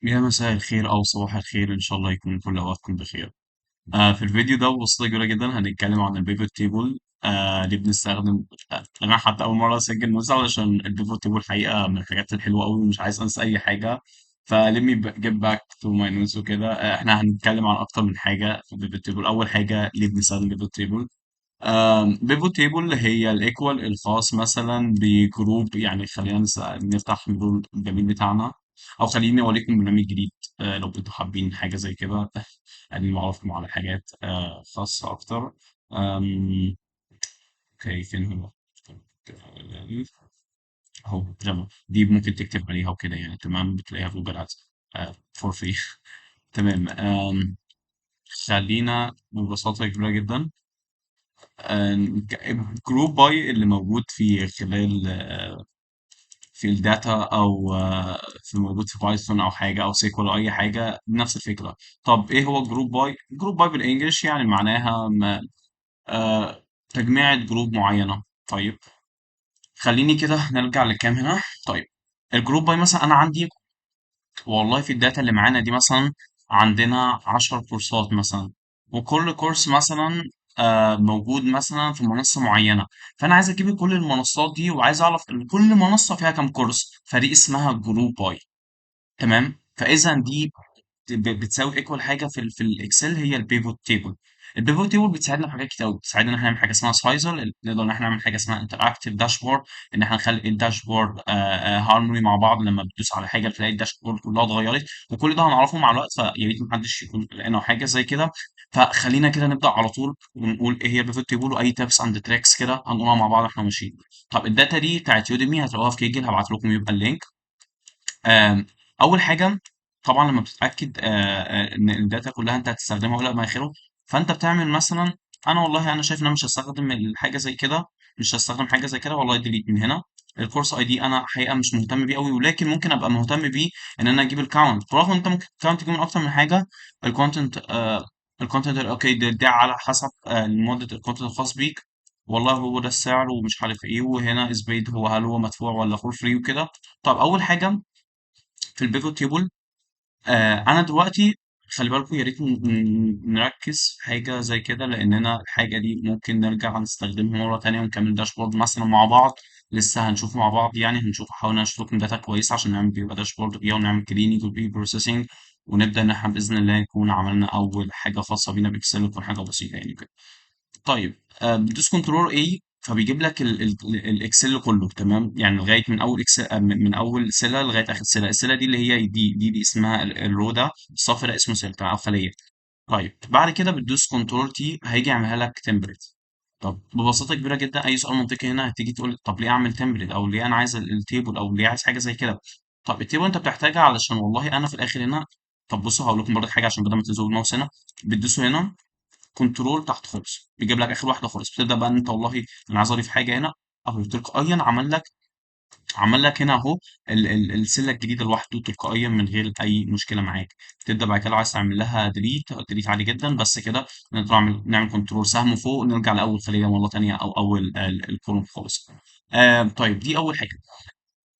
يا مساء الخير أو صباح الخير، إن شاء الله يكون كل أوقاتكم بخير. في الفيديو ده ببساطة كبيرة جدا هنتكلم عن البيفوت تيبل. ليه بنستخدم. أنا حتى أول مرة أسجل مثلا علشان البيفوت تيبل حقيقة من الحاجات الحلوة أوي ومش عايز أنسى أي حاجة. let me get back to my notes وكده. إحنا هنتكلم عن أكتر من حاجة في البيفوت تيبل. أول حاجة ليه بنستخدم البيفوت تيبل. بيفوت تيبل هي الايكوال الخاص مثلا بجروب، يعني خلينا نفتح الجروب الجميل بتاعنا، او خليني اوريكم برنامج جديد. لو انتوا حابين حاجه زي كده يعني معرفكم على حاجات خاصه اكتر. اوكي، فين هو؟ اهو جنب دي ممكن تكتب عليها وكده، يعني تمام، بتلاقيها في جوجل ادز فور فري. تمام. خلينا ببساطه كبيره جدا. جروب باي اللي موجود في خلال في الداتا، او في موجود في بايثون او حاجه او سيكوال او اي حاجه نفس الفكره. طب ايه هو جروب باي؟ جروب باي بالانجلش يعني معناها تجميع جروب معينه. طيب، خليني كده نرجع للكام هنا. طيب، الجروب باي مثلا انا عندي، والله في الداتا اللي معانا دي مثلا عندنا 10 كورسات مثلا، وكل كورس مثلا موجود مثلا في منصة معينة. فأنا عايز أجيب كل المنصات دي وعايز أعرف إن كل منصة فيها كام كورس، فدي اسمها جروب باي. تمام، فإذا دي بتساوي ايكوال حاجه في الاكسل، هي البيفوت تيبل. البيفوت تيبل بتساعدنا في حاجات كتير قوي، بتساعدنا ان احنا نعمل حاجه اسمها سلايزر، نقدر ان احنا نعمل حاجه اسمها انتراكتيف داشبورد، ان احنا نخلي الداشبورد هارموني مع بعض، لما بتدوس على حاجه تلاقي الداشبورد كلها اتغيرت. وكل ده هنعرفه مع الوقت، فيا ريت محدش يكون لقينا حاجه زي كده. فخلينا كده نبدا على طول ونقول ايه هي البيفوت تيبل، واي تابس اند تريكس كده هنقولها مع بعض احنا ماشيين. طب الداتا دي بتاعت يوديمي هتلاقوها في كيجل، هبعت لكم يبقى اللينك. آم، اول حاجه، طبعا لما بتتاكد ان الداتا كلها انت هتستخدمها ولا ما اخره، فانت بتعمل مثلا، انا والله انا شايف ان انا مش هستخدم الحاجه زي كده، مش هستخدم حاجه زي كده، والله ديليت من هنا. الكورس اي دي انا حقيقه مش مهتم بيه قوي، ولكن ممكن ابقى مهتم بيه ان انا اجيب الكاونت، برغم ان انت ممكن الكاونت يجي من اكتر من حاجه. الكونتنت الكونتنت اوكي، ده على حسب مده الكونتنت الخاص بيك. والله هو ده السعر ومش عارف ايه، وهنا اسبيد هو هل هو مدفوع ولا فور فري وكده. طب اول حاجه في البيفوت تيبل، انا دلوقتي خلي بالكم، يا ريت نركز في حاجه زي كده، لاننا الحاجه دي ممكن نرجع نستخدمها مره تانية ونكمل داشبورد مثلا مع بعض. لسه هنشوف مع بعض، يعني هنشوف، حاول نشوف لكم داتا كويسه عشان نعمل بيبقى داشبورد بيها ونعمل كليننج وبي بروسيسنج، ونبدا ان احنا باذن الله نكون عملنا اول حاجه خاصه بينا باكسل، تكون حاجه بسيطه يعني كده. طيب، بتدوس كنترول اي، فبيجيب لك الاكسل كله تمام، يعني لغايه من اول اكسل، من اول سله لغايه اخر سله. السله دي اللي هي دي اسمها الرو، ده الصف ده اسمه سيل او خليه. طيب بعد كده بتدوس كنترول تي، هيجي يعملها لك تمبلت. طب ببساطه كبيره جدا، اي سؤال منطقي هنا هتيجي تقول طب ليه اعمل تمبلت، او ليه انا عايز التيبل، او ليه عايز حاجه زي كده. طب التيبل انت بتحتاجها علشان والله انا في الاخر هنا. طب بصوا هقول لكم برضه حاجه عشان بدل ما تنزلوا الماوس هنا، بتدوسوا هنا كنترول تحت خالص، بيجيب لك اخر واحده خالص، بتبدا بقى ان انت والله انا عايز اضيف حاجه هنا، اهو تلقائيا عمل لك هنا اهو السله الجديده لوحده تلقائيا من غير اي مشكله معاك. تبدا بعد كده لو عايز تعمل لها ديليت عادي جدا، بس كده نقدر نعمل كنترول سهم فوق، نرجع لاول خليه مره تانيه، او اول الكولوم خالص. طيب دي اول حاجه.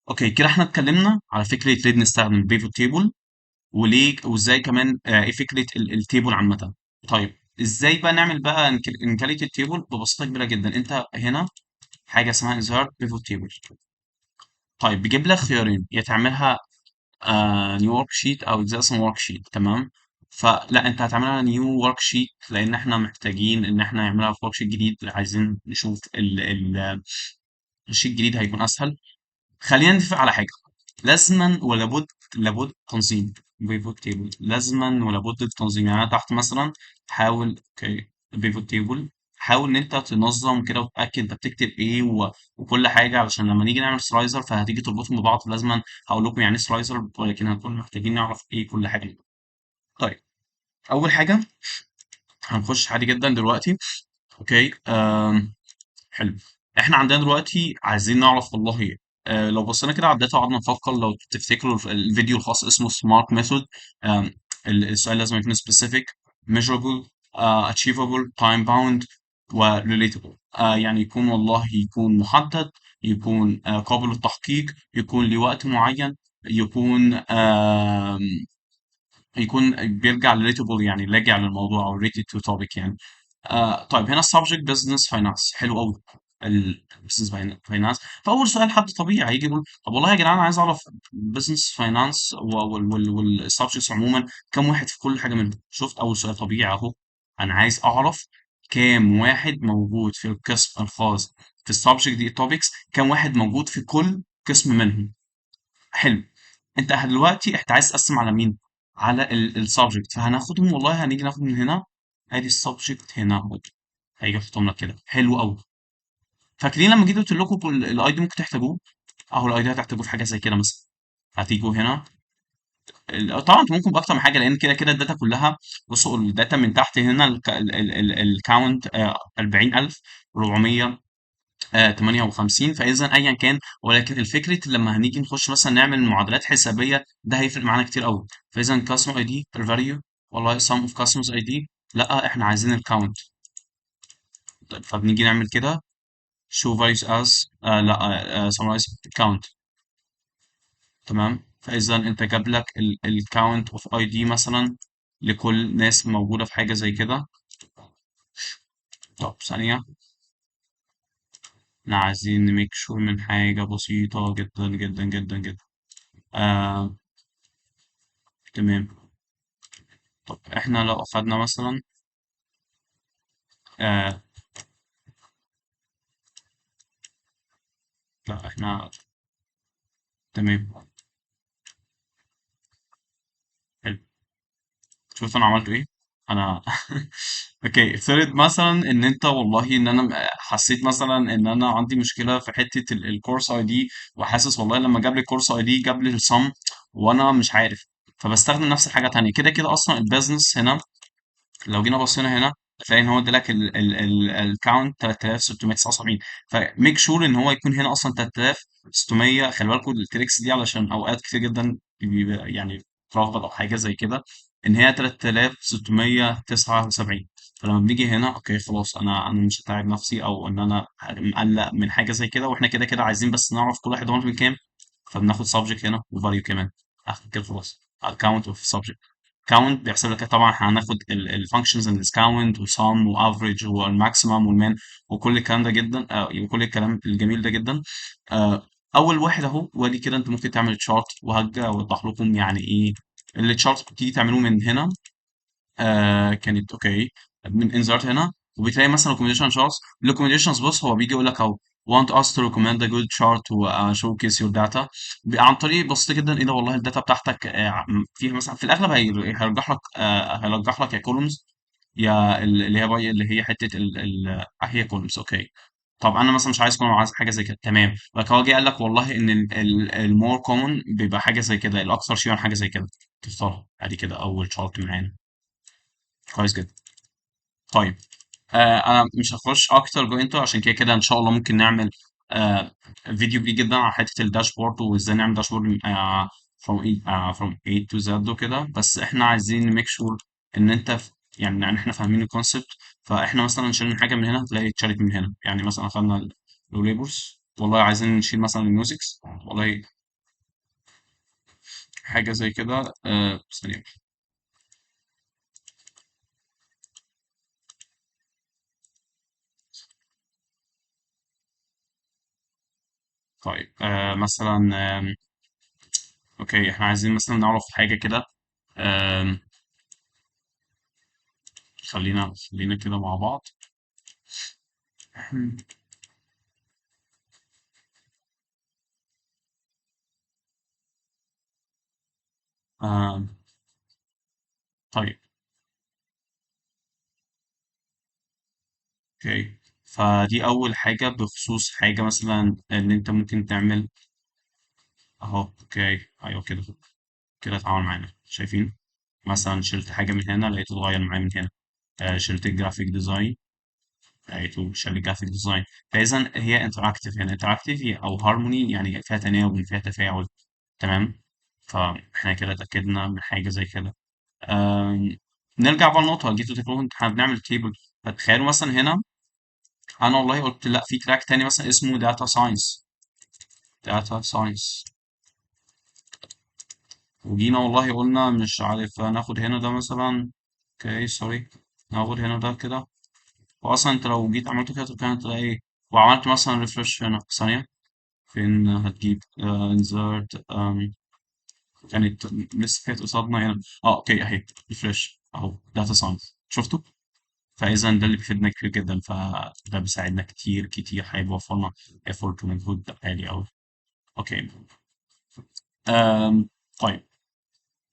اوكي كده احنا اتكلمنا على فكره ليه بنستخدم بيفوت تيبل، وليه وازاي كمان ايه فكره التيبل عامه. طيب ازاي بقى نعمل بقى انكاليت التيبل؟ ببساطه كبيره جدا، انت هنا حاجه اسمها انسert pivot table. طيب بيجيب لك خيارين، يا تعملها نيو ورك شيت او اكزيستنج ورك شيت، تمام. فلا انت هتعملها نيو ورك شيت، لان احنا محتاجين ان احنا نعملها في ورك شيت جديد، عايزين نشوف الشيت الجديد هيكون اسهل. خلينا نتفق على حاجة، لازما لابد تنظيم. pivot table لازما ولابد التنظيم، يعني أنا تحت مثلا حاول، اوكي، pivot table، حاول ان انت تنظم كده وتتاكد انت بتكتب ايه وكل حاجه، علشان لما نيجي نعمل سلايزر فهتيجي تربطهم ببعض، لازما هقول لكم يعني ايه سلايزر، ولكن هنكون محتاجين نعرف ايه كل حاجه. طيب اول حاجه هنخش عادي جدا دلوقتي. اوكي، حلو. احنا عندنا دلوقتي عايزين نعرف والله، لو بصينا كده على الداتا وقعدنا نفكر، لو تفتكروا الفيديو الخاص اسمه سمارت ميثود. السؤال لازم يكون specific, measurable, achievable, time bound و relatable. يعني يكون والله يكون محدد، يكون قابل للتحقيق، يكون لوقت معين، يكون يكون بيرجع relatable، يعني راجع للموضوع او related to topic يعني. طيب هنا السبجكت بزنس فاينانس، حلو قوي. البزنس فاينانس. فاول سؤال حد طبيعي هيجي يقول طب والله يا جدعان انا عايز اعرف بزنس فاينانس والسبجكتس عموما كم واحد في كل حاجه منهم. شفت اول سؤال طبيعي اهو. انا عايز اعرف كام واحد موجود في القسم الخاص في السبجكت دي توبكس، كام واحد موجود في كل قسم منهم. حلو. انت دلوقتي انت عايز تقسم على مين؟ على السبجكت، فهناخدهم والله هنيجي ناخد من هنا. ادي السبجكت هنا اهو. هيجي يحطهم لك كده، حلو قوي. فاكرين لما جيت قلت لكم الاي دي ممكن تحتاجوه؟ اهو الاي دي هتحتاجوه في حاجه زي كده مثلا. هتيجوا هنا. طبعا انتوا ممكن باكتر من حاجه لان كده كده الداتا كلها. بصوا الداتا من تحت هنا الكاونت 40400 58، فاذا ايا كان، ولكن الفكره لما هنيجي نخش مثلا نعمل معادلات حسابيه ده هيفرق معانا كتير قوي. فاذا كاستمر اي دي الفاليو، والله sum of customers اي دي، لا احنا عايزين الكاونت. طيب فبنيجي نعمل كده show values as لا summarize count. تمام. فاذا انت جاب لك الكاونت اوف اي دي مثلا لكل ناس موجوده في حاجه زي كده. طب ثانيه، احنا عايزين نميك شور من حاجه بسيطه جدا جدا جدا جدا. آه تمام. طب احنا لو اخدنا مثلا آه لا احنا تمام. حلو. شوف انا عملت ايه. انا اوكي افترض مثلا ان انت والله ان انا حسيت مثلا ان انا عندي مشكله في حته الكورس اي دي، وحاسس والله لما جاب لي الكورس اي دي جاب لي الصم وانا مش عارف. فبستخدم نفس الحاجه تانية كده كده اصلا البيزنس هنا. لو جينا بصينا هنا هتلاقي ان هو ادالك الكاونت 3679. فميك شور ان هو يكون هنا اصلا 3600. خلي بالكم التريكس دي علشان اوقات كتير جدا بيبقى يعني تلخبط او حاجه زي كده، ان هي 3679. فلما بنيجي هنا اوكي خلاص انا مش هتعب نفسي او ان انا مقلق من حاجه زي كده، واحنا كده كده عايزين بس نعرف كل واحد هو من كام. فبناخد subject هنا وvalue كمان. كده خلاص count of subject. كاونت بيحسب لك طبعا هناخد الفانكشنز ان ديسكاونت وسام وافريج والماكسيمم والمان وكل الكلام ده جدا وكل الكلام الجميل ده جدا. اول واحد اهو وادي كده انت ممكن تعمل تشارت وهرجع اوضح لكم يعني ايه. التشارت بتيجي تعملوه من هنا. كانت اوكي. من انزرت هنا وبتلاقي مثلا recommendation charts. recommendations بص هو بيجي يقول لك اهو want us to recommend a good chart و showcase your data. عن طريق بسيط جدا ايه ده والله الداتا بتاعتك فيها مثلا في الاغلب هيرجح لك هيرجح لك يا كولومز يا اللي هي باي اللي هي حته هي كولومز اوكي. طب انا مثلا مش عايز كولوم، عايز حاجه زي كده تمام. لكن هو جه قال لك والله ان المور كومن بيبقى حاجه زي كده، الاكثر شيوعا حاجه زي كده. تختارها ادي كده اول شارت معانا. كويس جدا. طيب انا مش هخش اكتر جو انتو عشان كده كده ان شاء الله ممكن نعمل آه فيديو كبير جدا على حته الداشبورد وازاي نعمل داشبورد from A to Z وكده. بس احنا عايزين نميك شور ان انت يعني احنا فاهمين الكونسبت. فاحنا مثلا شيلنا حاجه من هنا هتلاقي اتشالت من هنا، يعني مثلا اخدنا اللو ليبرز والله عايزين نشيل مثلا الميوزكس والله حاجه زي كده ثانيه. طيب مثلا اوكي احنا عايزين مثلا نعرف حاجه كده. آم، خلينا كده مع بعض. آم، طيب اوكي. فدي اول حاجة بخصوص حاجة مثلا ان انت ممكن تعمل اهو. اوكي ايوه كده كده اتعامل معانا شايفين. مثلا شلت حاجة من هنا لقيته اتغير معايا من هنا. شلت الجرافيك ديزاين لقيته شال الجرافيك ديزاين. فاذا هي انتراكتيف، يعني انتراكتيف او هارموني يعني فيها تناغم فيها تفاعل. تمام. فاحنا كده اتأكدنا من حاجة زي كده. آم، نرجع بقى للنقطة جيتوا تقولوا احنا بنعمل تيبل. فتخيلوا مثلا هنا انا والله قلت لا في تراك تاني مثلا اسمه داتا ساينس. داتا ساينس وجينا والله قلنا مش عارف ناخد هنا ده مثلا. اوكي سوري، ناخد هنا ده كده. واصلا انت لو جيت عملت كده كانت تلاقي ايه، وعملت مثلا ريفرش هنا ثانية، فين هتجيب انزرت كانت لسه كانت قصادنا هنا. اه اوكي اهي ريفرش اهو داتا ساينس شفتوا. فاذا ده اللي بيفيدنا كتير جدا، فده بيساعدنا كتير كتير، هيوفر لنا ايفورت ومجهود عالي قوي. اوكي. أم. طيب،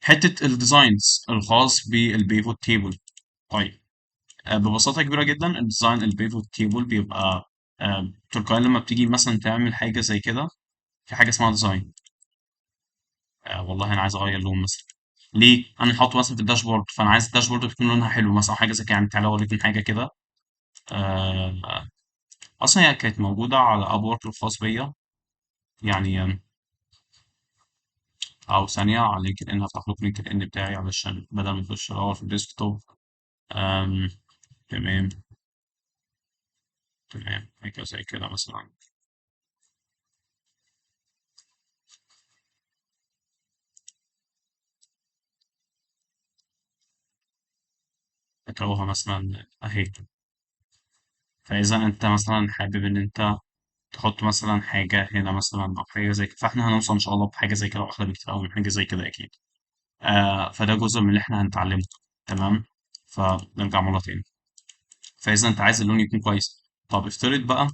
حتة الديزاينز الخاص بالبيفوت تيبل. طيب، ببساطة كبيرة جدا الديزاين البيفوت تيبل بيبقى تلقائيا لما بتيجي مثلا تعمل حاجة زي كده، في حاجة اسمها ديزاين. والله أنا عايز أغير لون مثلا. ليه؟ أنا حاطه مثلا في الداشبورد، فأنا عايز الداشبورد تكون لونها حلو مثلا، أو حاجة زي كده. يعني تعالى أوريكم حاجة كده. آه، أصلا هي كانت موجودة على أبورك الخاص بيا. يعني أو ثانية على لينكد إن، هفتح لكم لينكد إن بتاعي علشان بدل ما أخش الأول في الديسكتوب. آم، تمام. تمام حاجة زي كده مثلا. هتلاقوها مثلا أهي. فإذا أنت مثلا حابب إن أنت تحط مثلا حاجة هنا مثلا أو حاجة زي كده، فإحنا هنوصل إن شاء الله بحاجة زي كده وأحلى بكتير أوي من حاجة زي كده أكيد. فده جزء من اللي إحنا هنتعلمه. تمام. فنرجع مرة تاني. فإذا أنت عايز اللون يكون كويس، طب افترض بقى،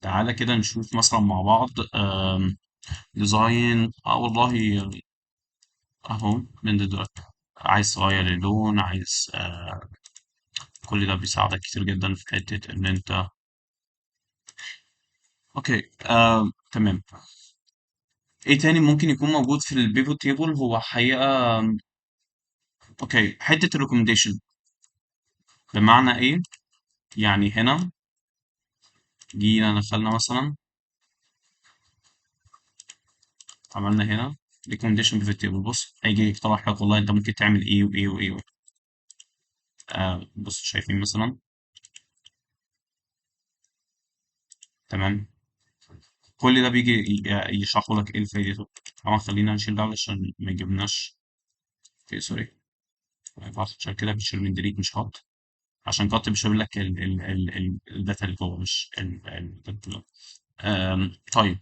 تعالى كده نشوف مثلا مع بعض ديزاين. والله أهو من دلوقتي عايز تغير اللون، عايز كل ده بيساعدك كتير جدا في حتة إن أنت. أوكي تمام. إيه تاني ممكن يكون موجود في البيفوت تيبل؟ هو حقيقة أوكي حتة الريكومنديشن. بمعنى إيه؟ يعني هنا جينا دخلنا مثلا، عملنا هنا ريكومنديشن بيفوت تيبل. بص هيجي يقترح لك والله أنت ممكن تعمل إيه وإيه وإيه وإيه. بص شايفين مثلا. تمام. كل ده بيجي يشرحوا لك إيه الفايدة. طبعا خلينا نشيل ده علشان ما يجيبناش. اوكي سوري، ما ينفعش عشان كده بتشيل من ديليت مش هات، عشان كات بيشيل لك الداتا اللي جوه مش ال. طيب.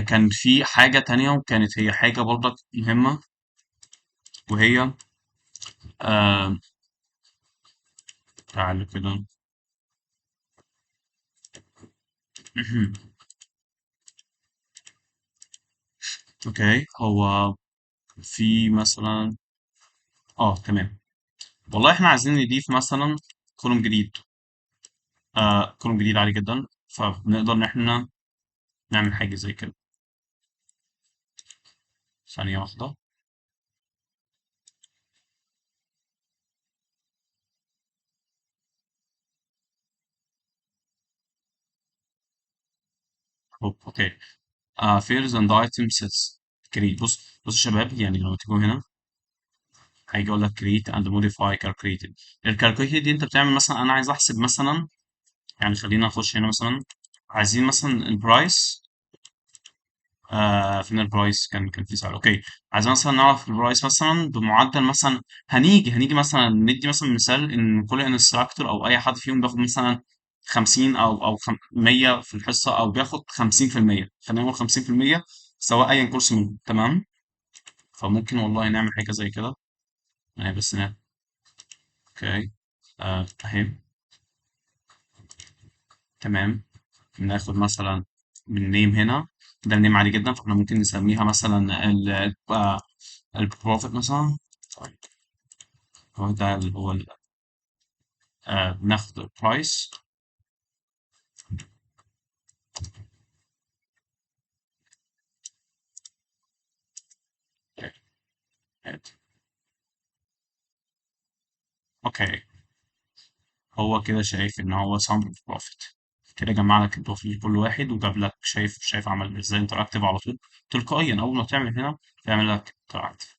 كان في حاجة تانية وكانت هي حاجة برضك مهمة، وهي آم، تعالى كده. اوكي هو في مثلا تمام. والله احنا عايزين نضيف مثلا كولوم جديد. كولوم جديد عادي جدا، فبنقدر ان احنا نعمل حاجة زي كده. ثانية واحدة. اوكي. فيرز اند ايتم سيتس كريت. بص يا شباب، يعني لما تيجوا هنا هيجي يقول لك create and modify calculated. الكالكوليتد دي انت بتعمل مثلا، انا عايز احسب مثلا، يعني خلينا نخش هنا مثلا، عايزين مثلا البرايس. فين البرايس؟ كان في سعر. اوكي. عايزين مثلا نعرف البرايس مثلا بمعدل مثلا. هنيجي مثلا ندي مثلا مثال ان كل انستراكتور او اي حد فيهم بياخد مثلا 50 او 100 في الحصه، او بياخد 50%. خلينا نقول 50% سواء اي كورس منهم. تمام. فممكن والله نعمل حاجه زي كده. بس اوكي. اهي. تمام. ناخد مثلا من نيم هنا، ده نيم عادي جدا، فاحنا ممكن نسميها مثلا البروفيت مثلا. طيب، هو ده اللي هو ناخد البرايس. اوكي. هو كده شايف ان هو sum of profit. كده جمع لك البروفيت كل واحد وجاب لك، شايف عمل ازاي انتراكتيف على طول. تلقائيا اول ما تعمل هنا تعمل لك انتراكتيف.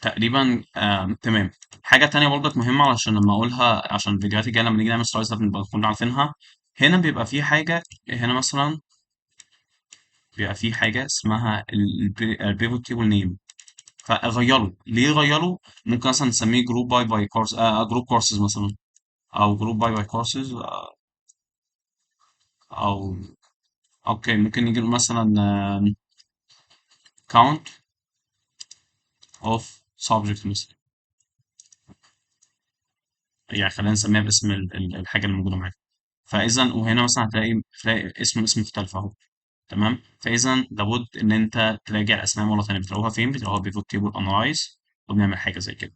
تقريبا تمام. حاجة تانية برضك مهمة علشان لما أقولها، عشان الفيديوهات الجاية لما نيجي نعمل سلايدز نبقى نكون عارفينها. هنا بيبقى في حاجة هنا مثلا بيبقى فيه حاجة اسمها البيفوت تيبل نيم، فغيره ليه غيره. ممكن مثلا نسميه جروب باي كورس، جروب كورسز مثلا، او جروب باي كورسز، او اوكي ممكن نيجي نقول مثلا count of subject مثلا، يعني خلينا نسميها باسم الحاجة اللي موجودة معانا. فاذا وهنا مثلا هتلاقي اسم مختلف اهو. تمام، فاذا لابد ان انت تراجع الاسماء مره ثانيه، بتلاقوها فين؟ بتلاقوها بيفوت تيبل انالايز، وبنعمل حاجه زي كده.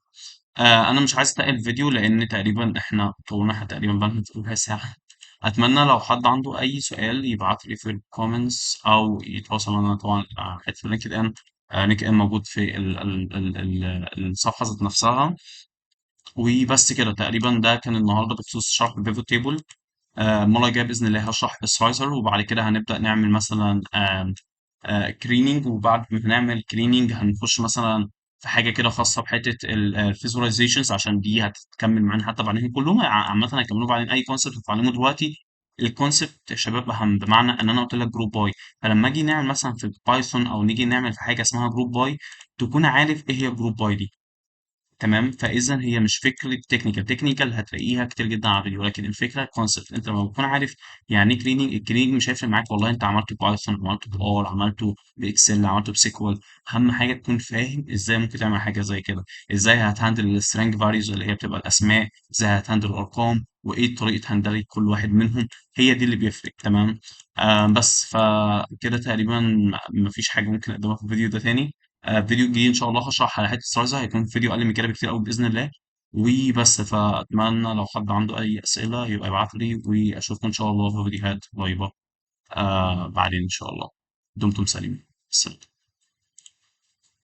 انا مش عايز اتقل الفيديو لان تقريبا احنا طولنا تقريبا بقى ربع ساعه. اتمنى لو حد عنده اي سؤال يبعت لي في الكومنتس او يتواصل معانا طبعا على حته لينكد ان. لينكد ان موجود في الصفحه ذات نفسها. وبس كده تقريبا، ده كان النهارده بخصوص شرح البيفوت تيبل. المرة الجاية بإذن الله هشرح السلايزر، وبعد كده هنبدأ نعمل مثلا كليننج، وبعد ما هنعمل كليننج هنخش مثلا في حاجة كده خاصة بحتة الفيزواليزيشنز، عشان دي هتكمل معانا حتى بعدين. كلهم عامة هيكملوا بعدين. أي كونسبت بتتعلمه دلوقتي الكونسبت يا شباب أهم، بمعنى إن أنا قلت لك جروب باي، فلما أجي نعمل مثلا في بايثون أو نيجي نعمل في حاجة اسمها جروب باي، تكون عارف إيه هي جروب باي دي. تمام، فاذا هي مش فكره تكنيكال هتلاقيها كتير جدا على الفيديو، ولكن الفكره كونسبت. انت لما بتكون عارف يعني ايه كليننج، الكليننج مش هيفرق معاك والله انت عملته بايثون، عملته بار، عملته باكسل، عملته بسيكوال. اهم حاجه تكون فاهم ازاي ممكن تعمل حاجه زي كده، ازاي هتهندل السترنج فاليوز اللي هي بتبقى الاسماء، ازاي هتهندل الارقام، وايه طريقه هندله كل واحد منهم. هي دي اللي بيفرق. تمام. بس فكده تقريبا مفيش حاجه ممكن اقدمها في الفيديو ده تاني. فيديو جديد ان شاء الله هشرح على حته سترايزر، هيكون فيديو اقل من كده بكتير قوي باذن الله. وبس، فاتمنى لو حد عنده اي اسئله يبقى يبعت لي، واشوفكم ان شاء الله في فيديوهات قريبه بعدين ان شاء الله. دمتم سالمين. السلام.